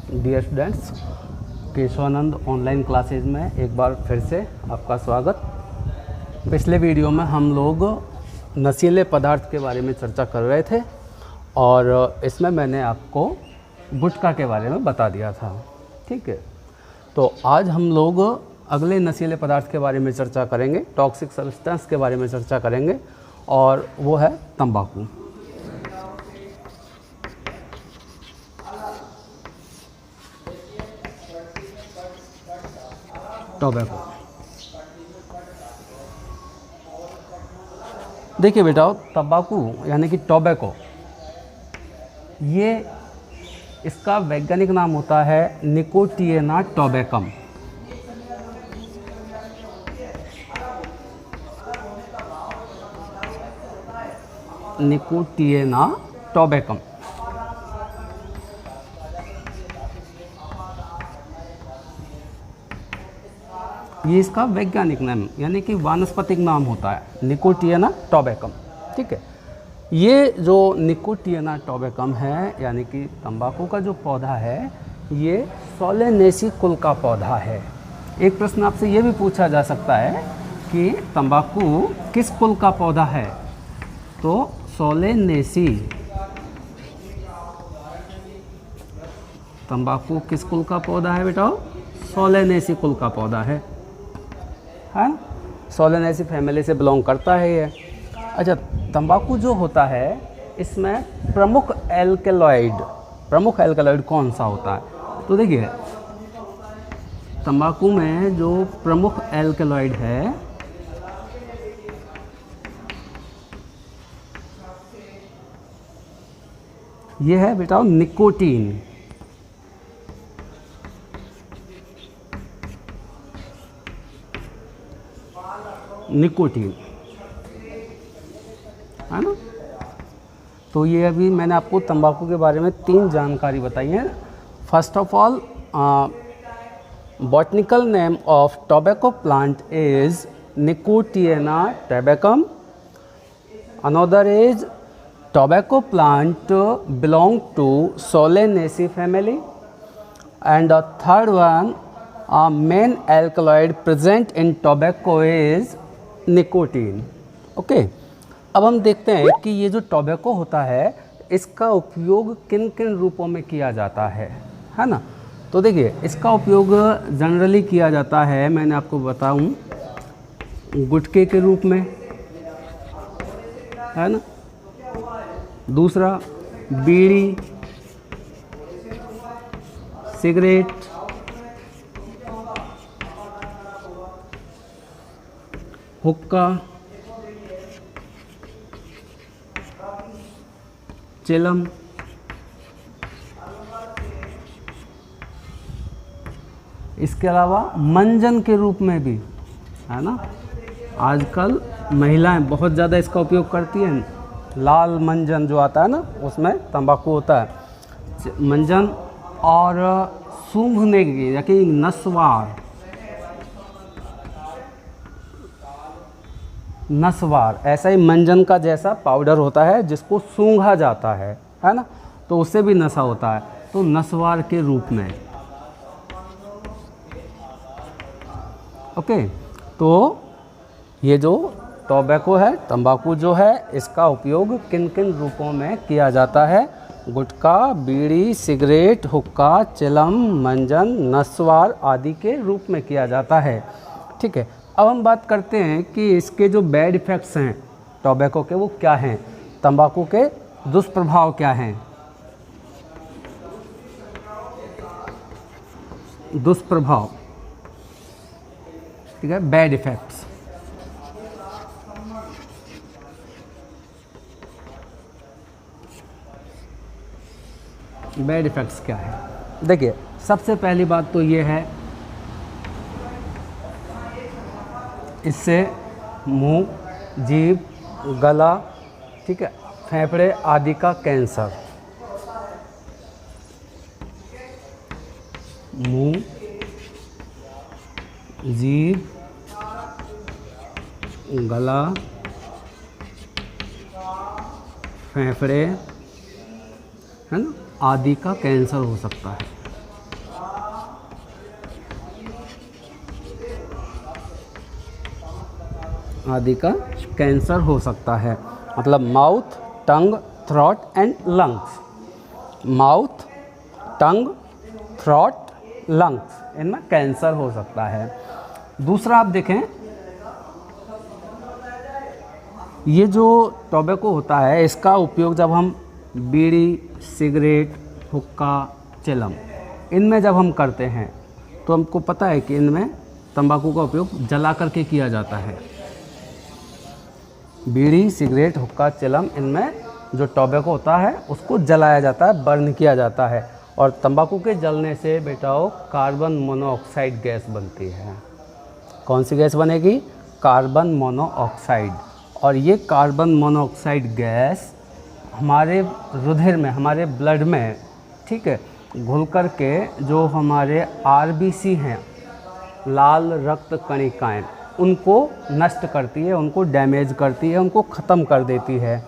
Dear students, Keshavanand online classes में एक बार फिर से आपका स्वागत। पिछले वीडियो में हम लोग नशीले पदार्थ के बारे में चर्चा कर रहे थे और इसमें मैंने आपको गुटखा के बारे में बता दिया था। ठीक है, तो आज हम लोग अगले नशीले पदार्थ के बारे में चर्चा करेंगे, टॉक्सिक सब्सटेंस के बारे में चर्चा करेंगे और वो है तंबाकू। टोबैको। देखिए बेटा, तंबाकू यानी कि टोबैको, ये इसका वैज्ञानिक नाम होता है निकोटिएना टोबैकम। निकोटिएना टोबैकम। ये इसका वैज्ञानिक नाम यानी कि वानस्पतिक नाम होता है, निकोटिएना टोबैकम। ठीक है, ये जो निकोटिएना टोबैकम है यानी कि तंबाकू का जो पौधा है, ये सोलेनेसी कुल का पौधा है। एक प्रश्न आपसे ये भी पूछा जा सकता है कि तंबाकू किस कुल का पौधा है, तो सोलेनेसी। तंबाकू किस कुल का पौधा है बेटा? सोलेनेसी कुल का पौधा है ना? सोलेनेसी फैमिली से बिलोंग करता है ये। अच्छा, तंबाकू जो होता है इसमें प्रमुख एल्केलॉइड कौन सा होता है? तो देखिए, तंबाकू में जो प्रमुख एल्केलॉइड है ये है बेटा निकोटीन। निकोटीन है ना? तो ये अभी मैंने आपको तंबाकू के बारे में 3 जानकारी बताई है। First of all, botanical name of tobacco plant is Nicotiana tabacum. Another is tobacco plant belong to Solanaceae family, and the third one, main alkaloid present in tobacco is nicotine. Okay, अब हम देखते हैं कि ये जो tobacco होता है इसका उपयोग किन किन रूपों में किया जाता है ना? तो देखिए, इसका उपयोग जनरली किया जाता है, मैंने आपको बताऊं, गुटखे के रूप में, है ना? दूसरा बीड़ी, सिगरेट, हुक्का, चिलम, इसके अलावा मंजन के रूप में भी, है ना? आजकल महिलाएं बहुत ज़्यादा इसका उपयोग करती हैं। लाल मंजन जो आता है ना, उसमें तंबाकू होता है, मंजन। और सूंघने की या कि नस्वार, ऐसा ही मंजन का जैसा पाउडर होता है जिसको सूंघा जाता है ना? तो उससे भी नशा होता है, तो नस्वार के रूप में। ओके, तो ये जो टोबैको है, तंबाकू जो है, इसका उपयोग किन किन रूपों में किया जाता है? गुटखा, बीड़ी, सिगरेट, हुक्का, चिलम, मंजन, नस्वार आदि के रूप में किया जाता है। ठीक है, अब हम बात करते हैं कि इसके जो बैड इफ़ेक्ट्स हैं टोबैको के, वो क्या हैं? तंबाकू के दुष्प्रभाव क्या हैं? दुष्प्रभाव, ठीक है, बैड इफ़ेक्ट्स। बैड इफ़ेक्ट्स क्या है? देखिए, सबसे पहली बात तो ये है, इससे मुंह, जीभ, गला, ठीक है, फेफड़े आदि का कैंसर, मुंह, जीभ, गला, फेफड़े, है ना, आदि का कैंसर हो सकता है। आदि का कैंसर हो सकता है। मतलब mouth, tongue, throat and lungs. Mouth, tongue, throat, lungs, इनमें कैंसर हो सकता है। दूसरा आप देखें, ये जो टोबैको होता है इसका उपयोग जब हम बीड़ी, सिगरेट, हुक्का, चिलम इनमें जब हम करते हैं तो हमको पता है कि इनमें तंबाकू का उपयोग जला करके किया जाता है। बीड़ी, सिगरेट, हुक्का, चिलम इनमें जो टोबैको होता है उसको जलाया जाता है, बर्न किया जाता है। और तंबाकू के जलने से बेटाओ कार्बन मोनोऑक्साइड गैस बनती है। कौन सी गैस बनेगी? Carbon monoxide. और ये कार्बन मोनोऑक्साइड गैस हमारे रुधिर में, हमारे ब्लड में, ठीक है, घुल कर के जो हमारे आरबीसी हैं, लाल रक्त कणिकाएं, उनको नष्ट करती है, उनको डैमेज करती है, उनको ख़त्म कर देती है।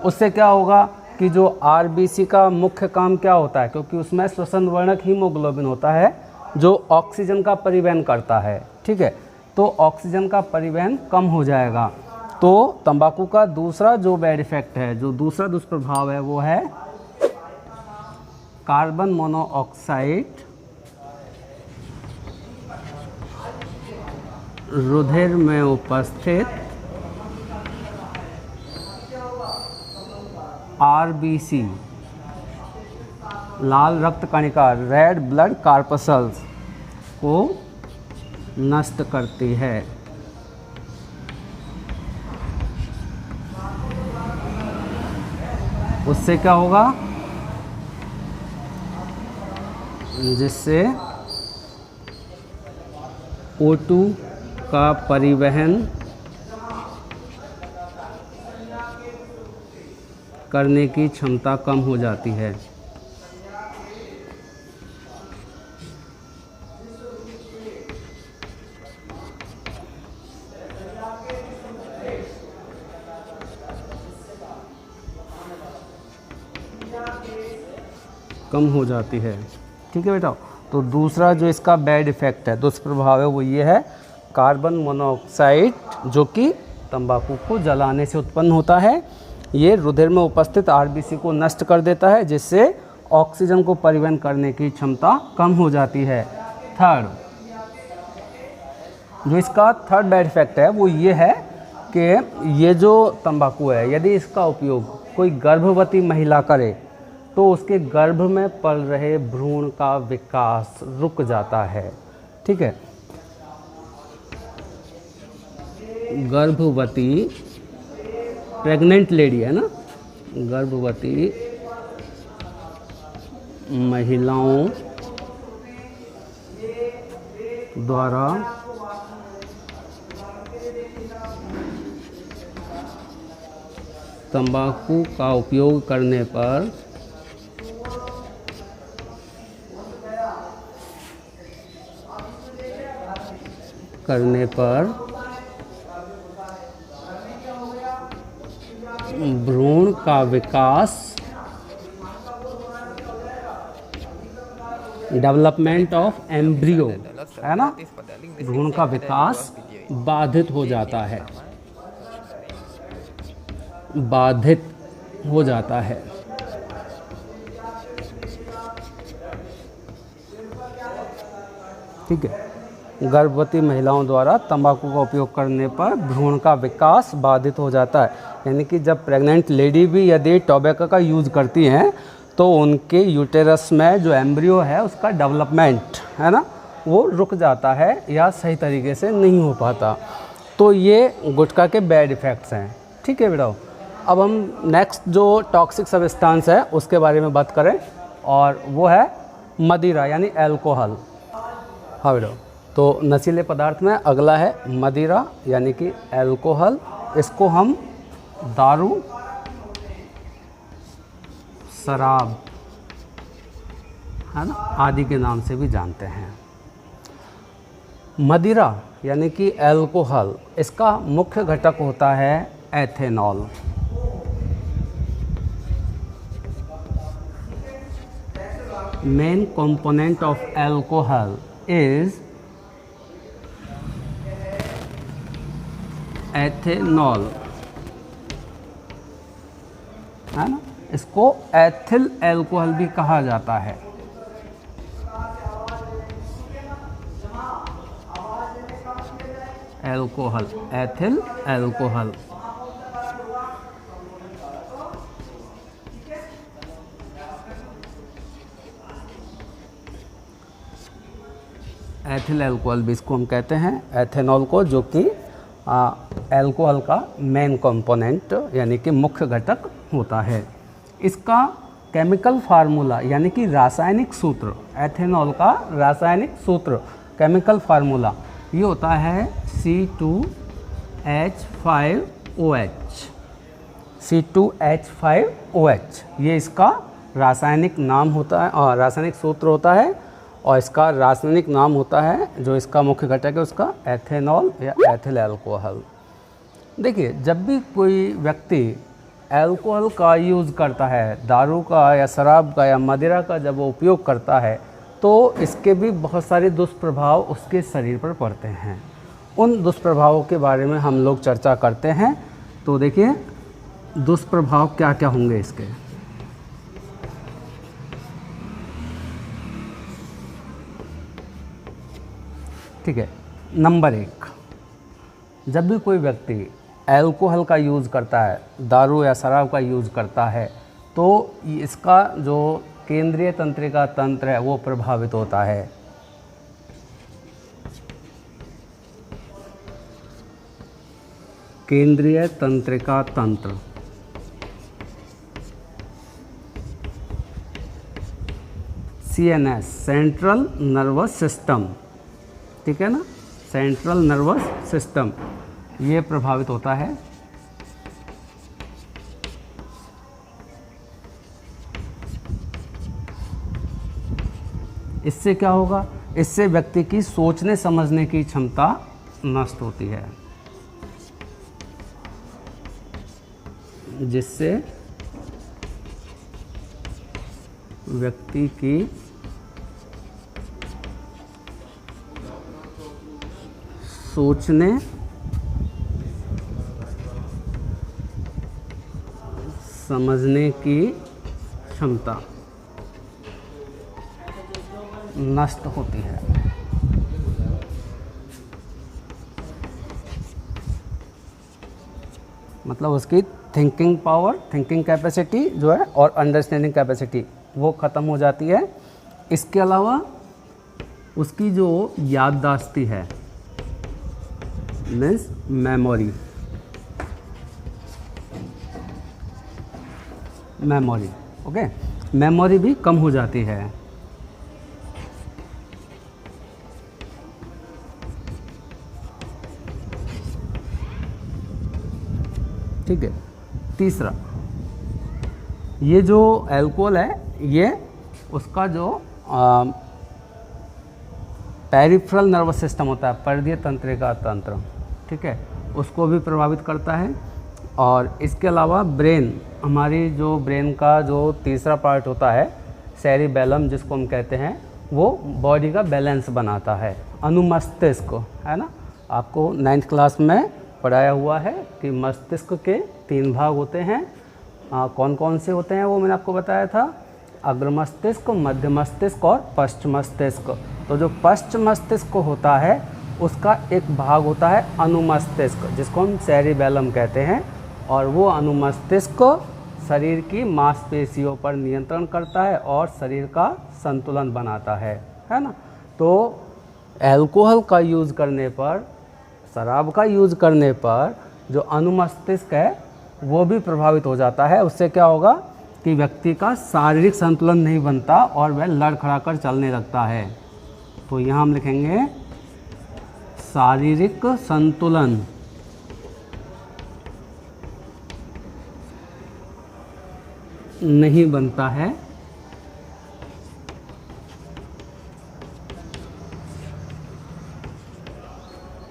उससे क्या होगा कि जो आरबीसी का मुख्य काम क्या होता है, क्योंकि उसमें श्वसन वर्णक हीमोग्लोबिन होता है जो ऑक्सीजन का परिवहन करता है, ठीक है, तो ऑक्सीजन का परिवहन कम हो जाएगा। तो तंबाकू का दूसरा जो बैड इफेक्ट है, जो दूसरा दुष्प्रभाव है, वो है कार्बन मोनोऑक्साइड रुधिर में उपस्थित आरबीसी, लाल रक्त कणिका, रेड ब्लड कार्पसल्स को नष्ट करती है। उससे क्या होगा? जिससे O2 का परिवहन करने की क्षमता कम हो जाती है। कम हो जाती है, ठीक है बेटा। तो दूसरा जो इसका बैड इफ़ेक्ट है, दुष्प्रभाव है, वो ये है कार्बन मोनोऑक्साइड, जो कि तंबाकू को जलाने से उत्पन्न होता है। ये रुधिर में उपस्थित आरबीसी को नष्ट कर देता है, जिससे ऑक्सीजन को परिवहन करने की क्षमता कम हो जाती है। थर्ड, जो इसका थर्ड बैड इफेक्ट है वो ये है कि ये जो तंबाकू है, यदि इसका उपयोग कोई गर्भवती महिला करे तो उसके गर्भ में पल रहे भ्रूण का विकास रुक जाता है, ठीक है। गर्भवती प्रेग्नेंट लेडी है ना, गर्भवती महिलाओं द्वारा तंबाकू का उपयोग करने पर भ्रूण का विकास, डेवलपमेंट ऑफ एम्ब्रियो, है ना, भ्रूण का विकास बाधित हो जाता है, बाधित हो जाता है। ठीक है, गर्भवती महिलाओं द्वारा तंबाकू का उपयोग करने पर भ्रूण का विकास बाधित हो जाता है। यानी कि जब प्रेग्नेंट लेडी भी यदि टोबैको का यूज़ करती हैं तो उनके यूटेरस में जो एम्ब्रियो है उसका डेवलपमेंट, है ना, वो रुक जाता है या सही तरीके से नहीं हो पाता। तो ये गुटखा के बैड इफ़ेक्ट्स हैं। ठीक है बेटा, अब हम नेक्स्ट जो टॉक्सिक सब्सटेंस है उसके बारे में बात करें, और वो है मदिरा यानी अल्कोहल। हाँ बेटा, तो नशीले पदार्थ में अगला है मदिरा यानी कि अल्कोहल। इसको हम दारू, शराब, है ना, आदि के नाम से भी जानते हैं। मदिरा यानी कि अल्कोहल, इसका मुख्य घटक होता है ethanol. Main component of alcohol is ethanol, है ना, इसको एथिल अल्कोहल भी कहा जाता है। Alcohol, ethyl alcohol. Ethyl alcohol भी इसको हम कहते हैं, एथेनॉल को, जो कि अल्कोहल का मेन कंपोनेंट यानी कि मुख्य घटक होता है। इसका केमिकल फार्मूला यानी कि रासायनिक सूत्र, एथेनॉल का रासायनिक सूत्र, केमिकल फार्मूला ये होता है C2H5OH। C2H5OH ये इसका रासायनिक नाम होता है और रासायनिक सूत्र होता है, और इसका रासायनिक नाम होता है, जो इसका मुख्य घटक है उसका, एथेनॉल या एथिल अल्कोहल। देखिए, जब भी कोई व्यक्ति अल्कोहल का यूज़ करता है, दारू का या शराब का या मदिरा का जब वो उपयोग करता है, तो इसके भी बहुत सारे दुष्प्रभाव उसके शरीर पर पड़ते हैं। उन दुष्प्रभावों के बारे में हम लोग चर्चा करते हैं। तो देखिए, दुष्प्रभाव क्या क्या होंगे इसके। ठीक है, नंबर 1, जब भी कोई व्यक्ति अल्कोहल का यूज़ करता है, दारू या शराब का यूज़ करता है, तो इसका जो केंद्रीय तंत्रिका तंत्र है वो प्रभावित होता है। केंद्रीय तंत्रिका तंत्र, CNS, सेंट्रल नर्वस सिस्टम, ठीक है ना, सेंट्रल नर्वस सिस्टम ये प्रभावित होता है। इससे क्या होगा, इससे व्यक्ति की सोचने समझने की क्षमता नष्ट होती है, जिससे व्यक्ति की सोचने समझने की क्षमता नष्ट होती है। मतलब उसकी थिंकिंग पावर, थिंकिंग कैपेसिटी जो है और अंडरस्टैंडिंग कैपेसिटी वो ख़त्म हो जाती है। इसके अलावा उसकी जो याददाश्ती है, मीन्स मेमोरी, ओके, मेमोरी भी कम हो जाती है। ठीक है, तीसरा, ये जो अल्कोहल है ये उसका जो पेरिफेरल नर्वस सिस्टम होता है, परिधीय तंत्रिका तंत्र, ठीक है, उसको भी प्रभावित करता है। और इसके अलावा ब्रेन, हमारी जो ब्रेन का जो तीसरा पार्ट होता है, सेरिबेलम जिसको हम कहते हैं, वो बॉडी का बैलेंस बनाता है। अनुमस्तिष्क, है ना, आपको 9th क्लास में पढ़ाया हुआ है कि मस्तिष्क के 3 भाग होते हैं। कौन कौन से होते हैं वो मैंने आपको बताया था, अग्र मस्तिष्क, मध्य मस्तिष्क और पश्च मस्तिष्क। तो जो पश्च मस्तिष्क होता है उसका एक भाग होता है अनुमस्तिष्क, जिसको हम सेरिबेलम कहते हैं, और वो अनुमस्तिष्क शरीर की मांसपेशियों पर नियंत्रण करता है और शरीर का संतुलन बनाता है ना। तो अल्कोहल का यूज़ करने पर, शराब का यूज़ करने पर जो अनुमस्तिष्क है वो भी प्रभावित हो जाता है। उससे क्या होगा कि व्यक्ति का शारीरिक संतुलन नहीं बनता और वह लड़खड़ाकर चलने लगता है। तो यहाँ हम लिखेंगे शारीरिक संतुलन नहीं बनता है,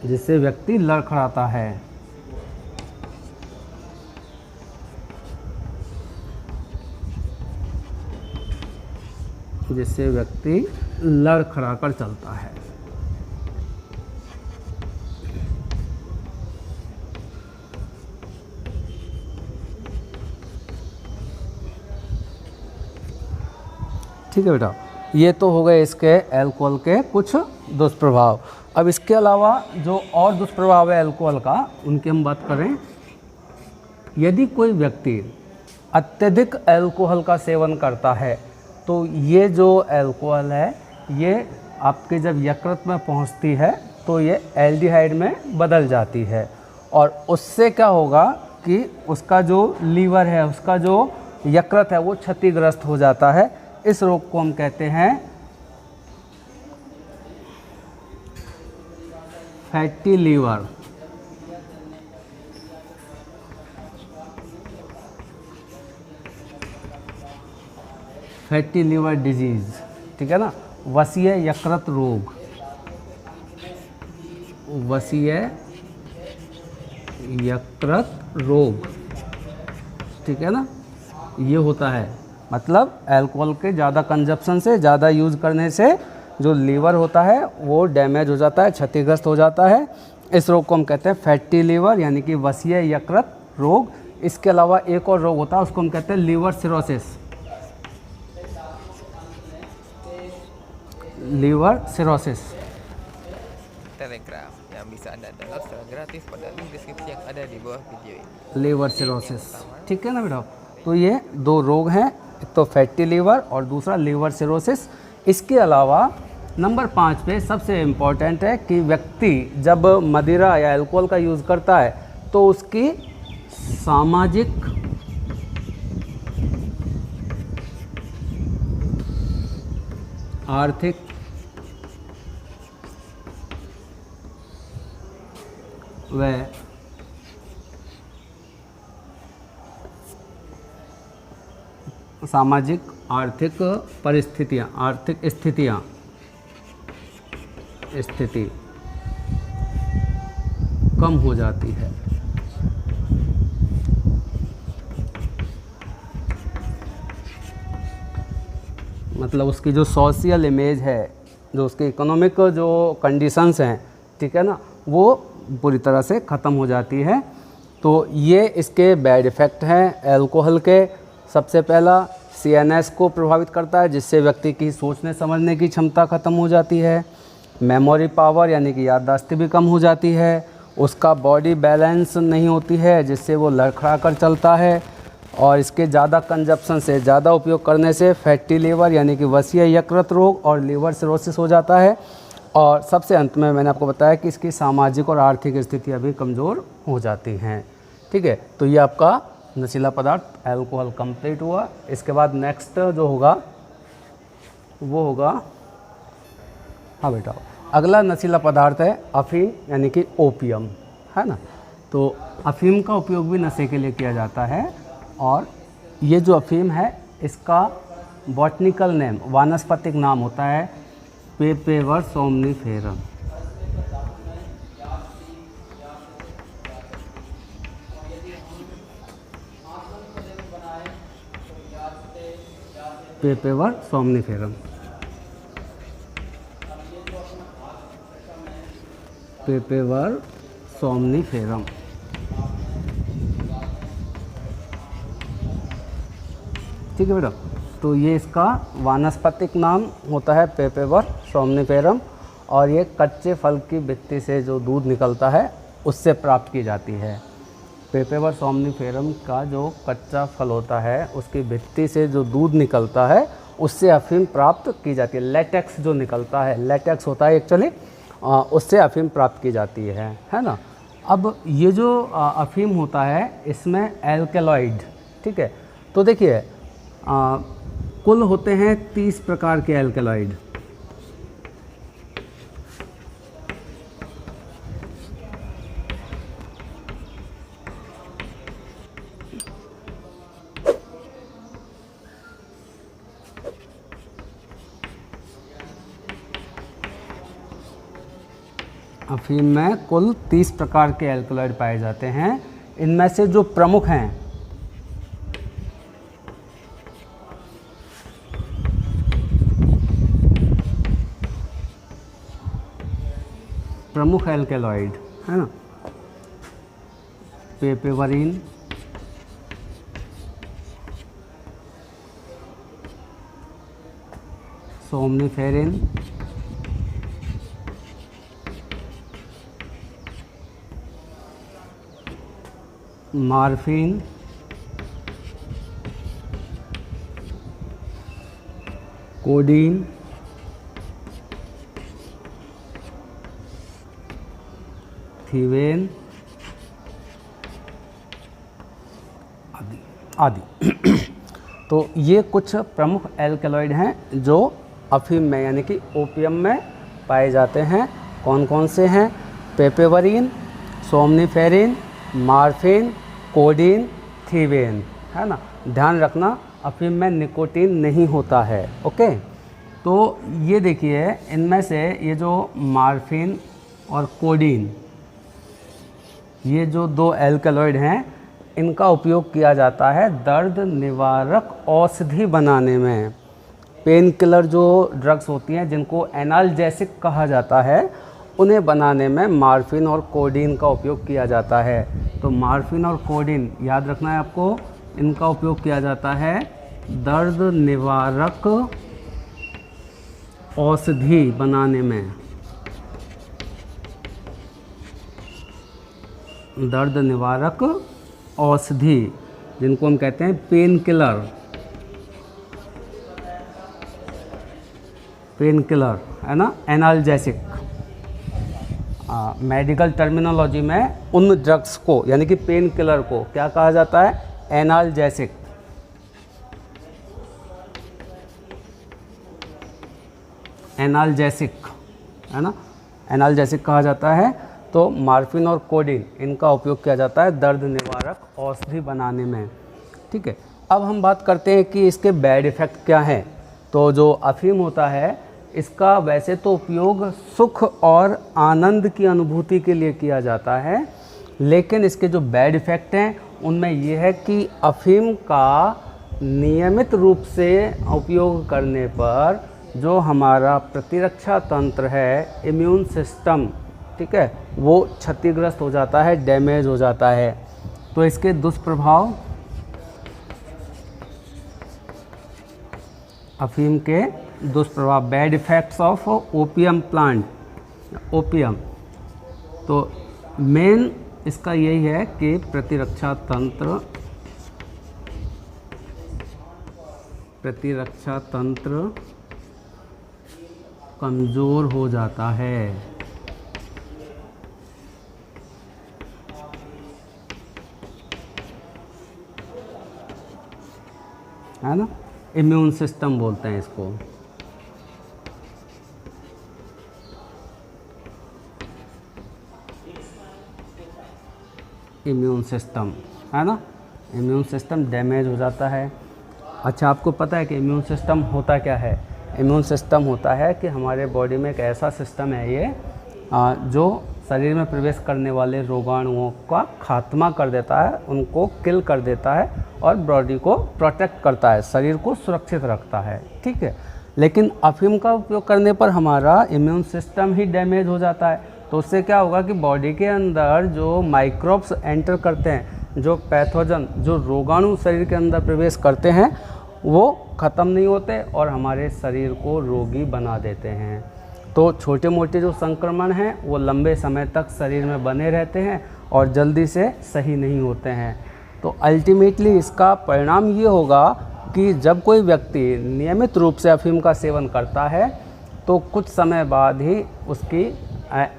जिससे व्यक्ति लड़खड़ाता है। जिससे व्यक्ति लड़खड़ाकर चलता है। ठीक है बेटा, ये तो हो गए इसके अल्कोहल के कुछ दुष्प्रभाव। अब इसके अलावा जो और दुष्प्रभाव है अल्कोहल का, उनकी हम बात करें। यदि कोई व्यक्ति अत्यधिक अल्कोहल का सेवन करता है तो ये जो अल्कोहल है ये आपके जब यकृत में पहुंचती है तो ये एल्डिहाइड में बदल जाती है, और उससे क्या होगा कि उसका जो लीवर है, उसका जो यकृत है वो क्षतिग्रस्त हो जाता है। इस रोग को हम कहते हैं fatty liver. Fatty liver disease, ठीक है ना। वसीय यकृत रोग, वसीय यकृत रोग, ठीक है ना, ये होता है। मतलब अल्कोहल के ज़्यादा कंजप्शन से, ज़्यादा यूज़ करने से जो लीवर होता है वो डैमेज हो जाता है, क्षतिग्रस्त हो जाता है। इस रोग को हम कहते हैं फैटी लीवर यानी कि वसीय यकृत रोग। इसके अलावा एक और रोग होता है, उसको हम कहते हैं liver cirrhosis. Liver cirrhosis. Telegram yang bisa Anda download secara gratis pada link deskripsi yang ada di bawah video ini. Liver cirrhosis, ठीक है ना बेटा। तो ये दो रोग हैं, एक तो फैटी लीवर और दूसरा लीवर सिरोसिस। इसके अलावा नंबर 5 पे सबसे इम्पॉर्टेंट है कि व्यक्ति जब मदिरा या अल्कोहल का यूज़ करता है तो उसकी सामाजिक आर्थिक व सामाजिक आर्थिक परिस्थितियाँ, आर्थिक स्थिति कम हो जाती है। मतलब उसकी जो सोशल इमेज है, जो उसके इकोनॉमिक जो कंडीशंस हैं, ठीक है ना, वो पूरी तरह से ख़त्म हो जाती है। तो ये इसके बैड इफ़ेक्ट हैं अल्कोहल के। सबसे पहला CNS को प्रभावित करता है, जिससे व्यक्ति की सोचने समझने की क्षमता ख़त्म हो जाती है। मेमोरी पावर यानी कि याददाश्त भी कम हो जाती है। उसका बॉडी बैलेंस नहीं होती है, जिससे वो लड़खड़ा कर चलता है। और इसके ज़्यादा कंजप्शन से, ज़्यादा उपयोग करने से फैटी लीवर यानी कि वसीय यकृत रोग और लीवर सिरोसिस हो जाता है। और सबसे अंत में मैंने आपको बताया कि इसकी सामाजिक और आर्थिक स्थितियाँ भी कमज़ोर हो जाती हैं, ठीक है। तो ये आपका नशीला पदार्थ अल्कोहल कंप्लीट हुआ। इसके बाद नेक्स्ट जो होगा वो होगा, हाँ बेटा, अगला नशीला पदार्थ है अफीम यानी कि ओपियम, है ना। तो अफीम का उपयोग भी नशे के लिए किया जाता है। और ये जो अफीम है इसका बॉटनिकल नेम, वानस्पतिक नाम होता है पेपेवर सोमनीफेरम। पेपेवर सोमनीफेरम, पेपेवर सोमनीफेरम, ठीक है बेटा। तो ये इसका वानस्पतिक नाम होता है पेपेवर सोमनीफेरम, और ये कच्चे फल की भित्ति से जो दूध निकलता है उससे प्राप्त की जाती है। पेपेवर सोमनीफेरम का जो कच्चा फल होता है उसकी भित्ति से जो दूध निकलता है उससे अफीम प्राप्त की जाती है। लेटेक्स जो निकलता है, लेटेक्स होता है एक्चुअली, उससे अफीम प्राप्त की जाती है ना। अब ये जो अफीम होता है इसमें एल्केलॉइड, ठीक है। तो देखिए कुल होते हैं 30 प्रकार के एल्केलॉइड। अफीम में कुल 30 प्रकार के एल्केलॉइड पाए जाते हैं। इनमें से जो प्रमुख हैं, प्रमुख एल्केलॉइड, है ना, पेपेवरिन, सोमनिफेरिन, मार्फिन, कोडीन, थीवेन आदि। तो ये कुछ प्रमुख एल्कलॉइड हैं जो अफीम में यानी कि ओपियम में पाए जाते हैं। कौन कौन से हैं? पेपेवरीन, सोमनिफेरिन, मार्फिन, कोडीन, थीवेन, है ना। ध्यान रखना अफीम में निकोटीन नहीं होता है। ओके, तो ये देखिए इनमें से ये जो मार्फिन और कोडीन, ये जो दो एल्कलॉइड हैं, इनका उपयोग किया जाता है दर्द निवारक औषधि बनाने में। पेन किलर जो ड्रग्स होती हैं जिनको एनाल्जेसिक कहा जाता है, उन्हें बनाने में मार्फिन और कोडीन का उपयोग किया जाता है। तो मार्फिन और कोडीन याद रखना है आपको, इनका उपयोग किया जाता है दर्द निवारक औषधि बनाने में। दर्द निवारक औषधि जिनको हम कहते हैं पेन किलर, पेन किलर है ना, एनाल्जेसिक। मेडिकल टर्मिनोलॉजी में उन ड्रग्स को यानी कि पेन किलर को क्या कहा जाता है? एनाल्जेसिक। एनाल्जेसिक है ना, एनाल्जेसिक कहा जाता है। तो मार्फिन और कोडीन इनका उपयोग किया जाता है दर्द निवारक औषधि बनाने में। ठीक है, अब हम बात करते हैं कि इसके बैड इफ़ेक्ट क्या हैं। तो जो अफीम होता है इसका वैसे तो उपयोग सुख और आनंद की अनुभूति के लिए किया जाता है, लेकिन इसके जो बैड इफ़ेक्ट हैं उनमें यह है कि अफीम का नियमित रूप से उपयोग करने पर जो हमारा प्रतिरक्षा तंत्र है, इम्यून सिस्टम, ठीक है, वो क्षतिग्रस्त हो जाता है, डैमेज हो जाता है। तो इसके दुष्प्रभाव, अफीम के दुष्प्रभाव, bad effects of opium plant, opium. तो मेन इसका यही है कि प्रतिरक्षा तंत्र कमज़ोर हो जाता है। है ना, इम्यून सिस्टम बोलते हैं इसको। इम्यून सिस्टम है ना, इम्यून सिस्टम डैमेज हो जाता है। अच्छा, आपको पता है कि इम्यून सिस्टम होता क्या है? इम्यून सिस्टम होता है कि हमारे बॉडी में एक ऐसा सिस्टम है ये जो शरीर में प्रवेश करने वाले रोगाणुओं का खात्मा कर देता है, उनको किल कर देता है और बॉडी को प्रोटेक्ट करता है, शरीर को सुरक्षित रखता है। ठीक है, लेकिन अफीम का उपयोग करने पर हमारा इम्यून सिस्टम ही डैमेज हो जाता है। तो उससे क्या होगा कि बॉडी के अंदर जो माइक्रोब्स एंटर करते हैं, जो पैथोजन, जो रोगाणु शरीर के अंदर प्रवेश करते हैं, वो ख़त्म नहीं होते और हमारे शरीर को रोगी बना देते हैं। तो छोटे मोटे जो संक्रमण हैं वो लंबे समय तक शरीर में बने रहते हैं और जल्दी से सही नहीं होते हैं। तो अल्टीमेटली इसका परिणाम ये होगा कि जब कोई व्यक्ति नियमित रूप से अफीम का सेवन करता है तो कुछ समय बाद ही उसकी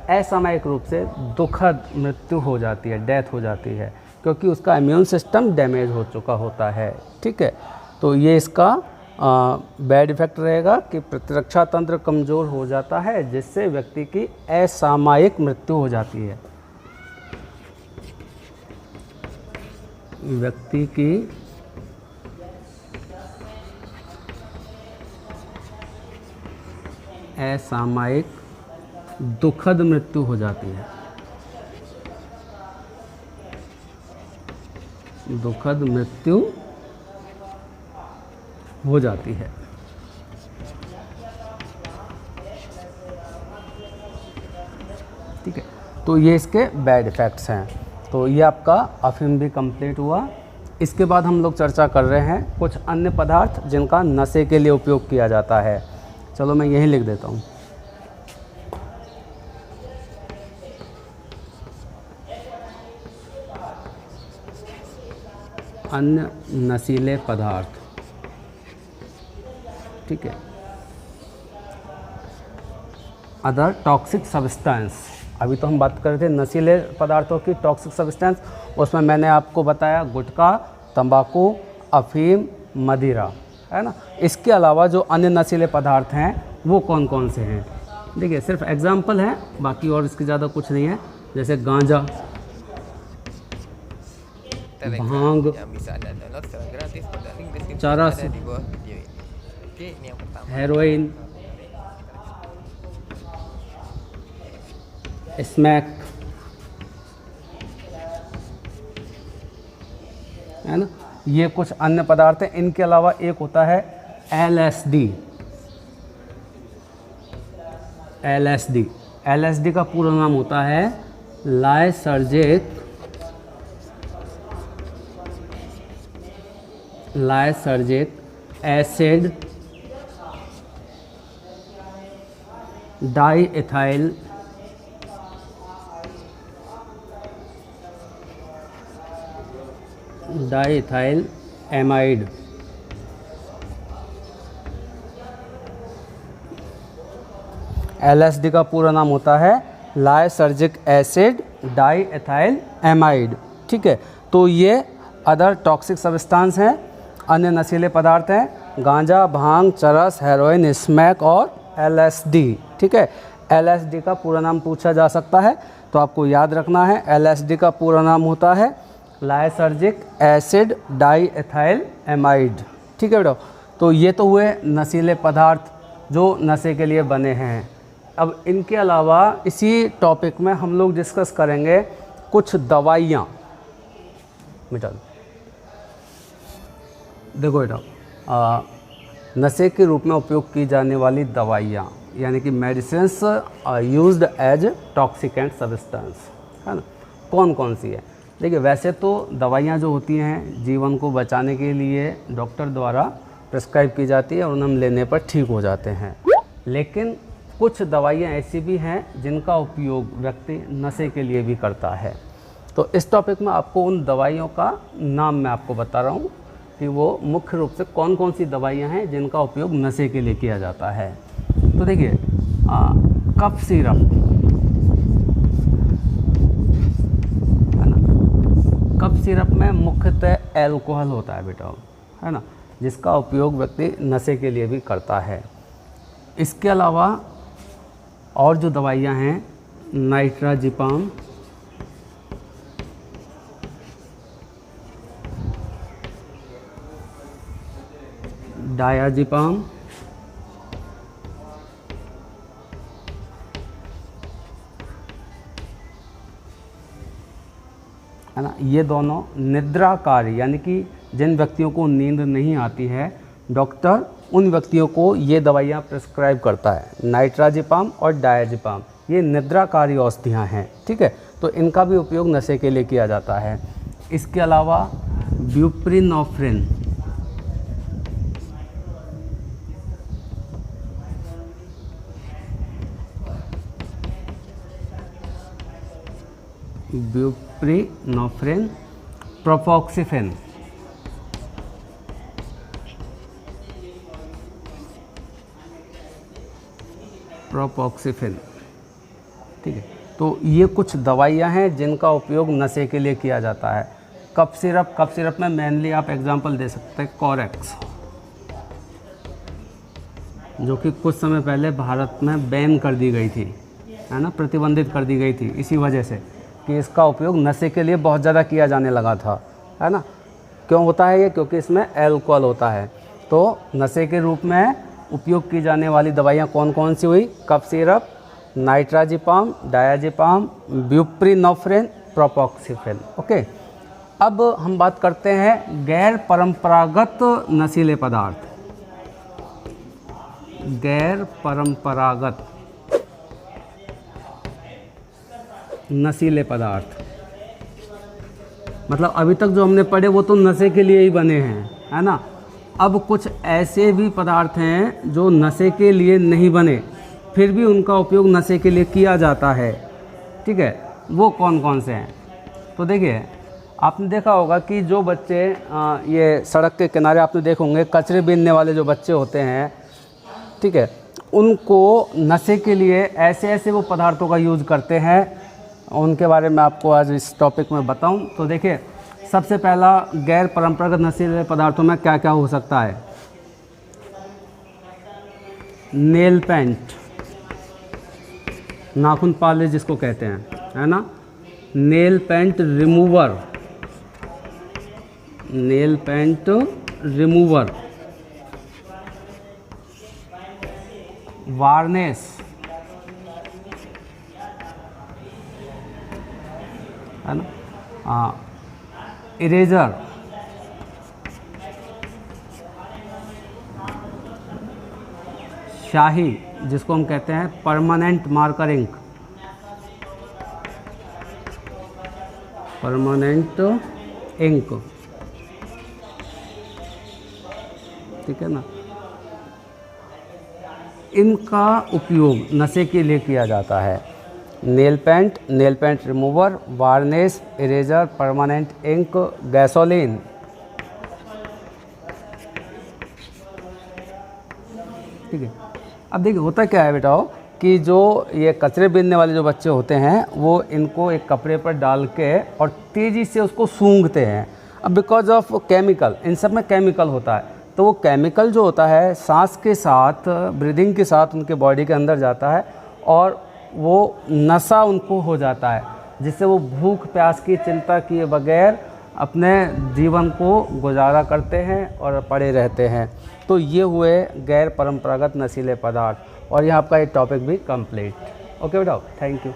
असामयिक रूप से दुखद मृत्यु हो जाती है, डेथ हो जाती है, क्योंकि उसका इम्यून सिस्टम डैमेज हो चुका होता है। ठीक है, तो ये इसका बैड इफ़ेक्ट रहेगा कि प्रतिरक्षा तंत्र कमज़ोर हो जाता है, जिससे व्यक्ति की असामयिक मृत्यु हो जाती है। व्यक्ति की असामयिक दुखद मृत्यु हो जाती है। दुखद मृत्यु हो जाती है। ठीक है, तो ये इसके बैड इफ़ेक्ट्स हैं। तो ये आपका अफीम भी कंप्लीट हुआ। इसके बाद हम लोग चर्चा कर रहे हैं कुछ अन्य पदार्थ जिनका नशे के लिए उपयोग किया जाता है। चलो मैं यही लिख देता हूँ। अन्य नशीले पदार्थ, ठीक है। अदर टॉक्सिक सब्सटेंस, अभी तो हम बात कर रहे थे नशीले पदार्थों की, टॉक्सिक सब्सटेंस, उसमें मैंने आपको बताया गुटखा, तंबाकू, अफीम, मदिरा, है ना। इसके अलावा जो अन्य नशीले पदार्थ हैं वो कौन कौन से हैं, देखिए सिर्फ एग्जाम्पल है, बाकी और इसकी ज़्यादा कुछ नहीं है। जैसे गांजा, भांग, yang bisa Anda download secara gratis pada link deskripsi चरस, ada di bawah video ini. Oke, ini yang pertama. Heroin, smack, है ना, ये कुछ अन्य पदार्थ हैं। इनके अलावा एक होता है LSD। LSD, LSD का पूरा नाम होता है लाइसर्जिक एसिड डाईएथाइल एमाइड। LSD का पूरा नाम होता है लाइसर्जिक एसिड डाईएथाइल एमाइड, ठीक है। तो ये अदर टॉक्सिक सब्सटेंस हैं, अन्य नशीले पदार्थ हैं, गांजा, भांग, चरस, हेरोइन, स्मैक और LSD, ठीक है। LSD का पूरा नाम पूछा जा सकता है, तो आपको याद रखना है LSD का पूरा नाम होता है लाइसर्जिक एसिड डाईएथाइल एमाइड, ठीक है बेटा। तो ये तो हुए नशीले पदार्थ जो नशे के लिए बने हैं। अब इनके अलावा इसी टॉपिक में हम लोग डिस्कस करेंगे कुछ दवाइयाँ। बेटा देखो बेटा, नशे के रूप में उपयोग की जाने वाली दवाइयाँ यानी कि medicines used as toxicant substance, है ना, कौन कौन सी है। देखिए वैसे तो दवाइयाँ जो होती हैं जीवन को बचाने के लिए डॉक्टर द्वारा प्रिस्क्राइब की जाती है और उन्हें हम लेने पर ठीक हो जाते हैं, लेकिन कुछ दवाइयाँ ऐसी भी हैं जिनका उपयोग व्यक्ति नशे के लिए भी करता है। तो इस टॉपिक में आपको उन दवाइयों का नाम मैं आपको बता रहा हूँ कि वो मुख्य रूप से कौन कौन सी दवाइयाँ हैं जिनका उपयोग नशे के लिए किया जाता है। तो देखिए कफ सिरप, है ना, कफ सिरप में मुख्यतः एल्कोहल होता है बेटा, है ना, जिसका उपयोग व्यक्ति नशे के लिए भी करता है। इसके अलावा और जो दवाइयाँ हैं नाइट्राजिपाम, डायाजिपाम, है ना, ये दोनों निद्राकारी यानी कि जिन व्यक्तियों को नींद नहीं आती है डॉक्टर उन व्यक्तियों को ये दवाइयाँ प्रिस्क्राइब करता है, नाइट्राजिपाम और डायाजिपाम। ये निद्राकारी औषधियाँ हैं, ठीक है। तो इनका भी उपयोग नशे के लिए किया जाता है। इसके अलावा ब्यूप्रिनोफ्रिन, प्रोफॉक्सिफेन, ठीक है। तो ये कुछ दवाइयाँ हैं जिनका उपयोग नशे के लिए किया जाता है। कफ सिरप में मेनली आप एग्जांपल दे सकते हैं कोरेक्स, जो कि कुछ समय पहले भारत में बैन कर दी गई थी, है ना, प्रतिबंधित कर दी गई थी इसी वजह से कि इसका उपयोग नशे के लिए बहुत ज़्यादा किया जाने लगा था, है ना। क्यों होता है ये? क्योंकि इसमें अल्कोहल होता है। तो नशे के रूप में उपयोग की जाने वाली दवाइयाँ कौन कौन सी हुई? Cough syrup, नाइट्राजिपाम, डायाजिपाम, ब्यूप्रिनोफ्रिन, प्रोफॉक्सिफेन। ओके, अब हम बात करते हैं गैर परंपरागत नशीले पदार्थ। गैर परंपरागत नशीले पदार्थ मतलब अभी तक जो हमने पढ़े वो तो नशे के लिए ही बने हैं, है ना। अब कुछ ऐसे भी पदार्थ हैं जो नशे के लिए नहीं बने, फिर भी उनका उपयोग नशे के लिए किया जाता है, ठीक है। वो कौन कौन से हैं? तो देखिए, आपने देखा होगा कि जो बच्चे ये सड़क के किनारे आपने देखे होंगे कचरे बीनने वाले जो बच्चे होते हैं, ठीक है, उनको नशे के लिए ऐसे ऐसे वो पदार्थों का यूज़ करते हैं, उनके बारे में आपको आज इस टॉपिक में बताऊं। तो देखिए, सबसे पहला गैर परंपरागत नशीले पदार्थों में क्या क्या हो सकता है? नेल पेंट, नाखून पालिश जिसको कहते हैं, है ना, nail paint remover, nail paint remover, varnish, है ना, हाँ, इरेजर, शाही जिसको हम कहते हैं permanent marker ink, permanent ink, ठीक है ना। इनका उपयोग नशे के लिए किया जाता है। Nail paint remover, varnish, eraser, permanent ink, gasoline, ठीक है। अब देखिए, होता क्या है बेटाओ कि जो ये कचरे बीनने वाले जो बच्चे होते हैं वो इनको एक कपड़े पर डाल के और तेज़ी से उसको सूंघते हैं। अब बिकॉज ऑफ केमिकल, इन सब में केमिकल होता है, तो वो केमिकल जो होता है सांस के साथ, ब्रीदिंग के साथ उनके बॉडी के अंदर जाता है और वो नशा उनको हो जाता है, जिससे वो भूख प्यास की चिंता किए बगैर अपने जीवन को गुजारा करते हैं और पड़े रहते हैं। तो ये हुए गैर परंपरागत नशीले पदार्थ, और यहाँ आपका एक टॉपिक भी कंप्लीट। ओके बेटा, थैंक यू।